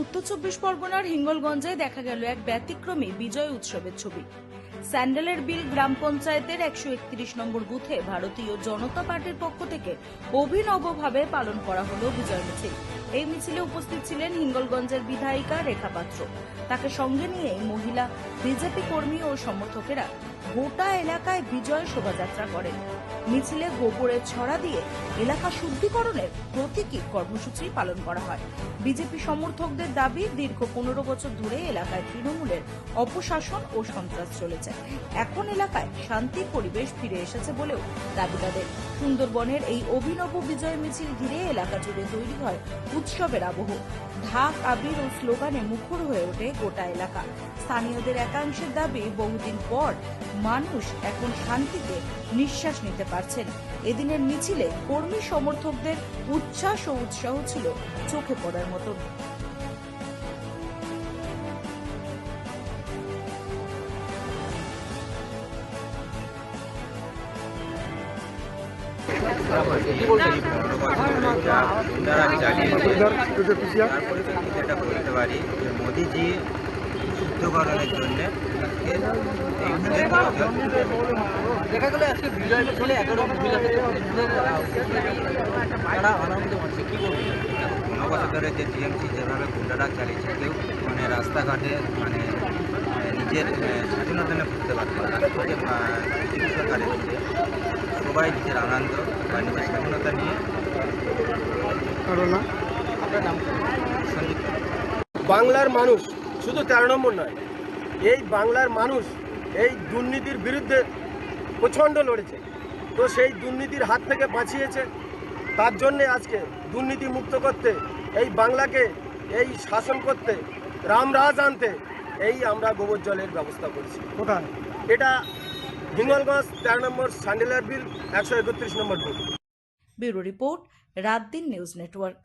উত্তর চব্বিশ পরগনার হিঙ্গলগঞ্জে দেখা গেল এক ব্যতিক্রমী বিজয় উৎসবের ছবি। স্যান্ডেলের বিল গ্রাম পঞ্চায়েতের 131 নম্বর বুথে ভারতীয় জনতা পার্টির পক্ষ থেকে অভিনবভাবে পালন করা হলো বিজয় মিছিল। এই মিছিলে উপস্থিত ছিলেন হিঙ্গলগঞ্জের বিধায়িকা রেখা পাত্র। তাকে সঙ্গে নিয়ে মহিলা বিজেপি কর্মী ও সমর্থকেরা গোটা এলাকায় বিজয় শোভাযাত্রা করেন। মিছিলে গোবরের ছড়া দিয়ে এলাকা শুদ্ধিকরণের প্রতীকী কর্মসূচি পালন করা হয়। বিজেপি সমর্থকদের দাবি, দীর্ঘ 15 বছর ধরে এলাকায় তৃণমূলের অপশাসন ও সন্ত্রাস চলেছে। এখন এলাকায় শান্তির পরিবেশ ফিরে এসেছে বলেও দাবি তাদের। সুন্দরবনের এই অভিনব বিজয় মিছিল ঘিরে এলাকা জুড়ে তৈরি হয় উৎসবের আবহ। ঢাক, আবির ও স্লোগানে মুখর হয়ে ওঠে গোটা এলাকা। স্থানীয়দের একাংশের দাবি, বহুদিন পর মানুষ এখন শান্তিতে নিঃশ্বাস নিতে পারছেন। এদিনের মিছিলে কর্মী সমর্থকদের উচ্ছ্বাস ও উৎসাহ ছিল চোখে পড়ার মতন। যেটা বলতে পারি যে মোদিজি শুদ্ধকরণের জন্য দেখা গেল আজকে বিজয় মিছিলে 11 তারা আনন্দ হচ্ছে, কি বলবেন? 15 বছর ধরে যে টিএমসি যেভাবে গুন্ডারাজ চালিয়েছে, কেউ মানে রাস্তাঘাটে মানে নিজের স্বাধীনতা নিয়ে ঘুরতে পারত না। সরকারের দিকে সবাই নিজের আনন্দ বা নিজের স্বাধীনতা নিয়ে। আপনার নাম? সন্দীপ। বাংলার মানুষ শুধু 13 নম্বর নয়, এই বাংলার মানুষ এই দুর্নীতির বিরুদ্ধে প্রচণ্ড লড়েছে। তো সেই দুর্নীতির হাত থেকে বাঁচিয়েছে। তার জন্যে আজকে দুর্নীতি মুক্ত করতে, এই বাংলাকে এই শাসন করতে, রামরাজ আনতে এই আমরা গোবর জলের ব্যবস্থা করছি। কোথায়? এটা হিঙ্গলগঞ্জ 13 নম্বর স্যান্ডেলের বিল 131 নম্বর বুথ। ব্যুরো রিপোর্ট, রাত দিন নিউজ নেটওয়ার্ক।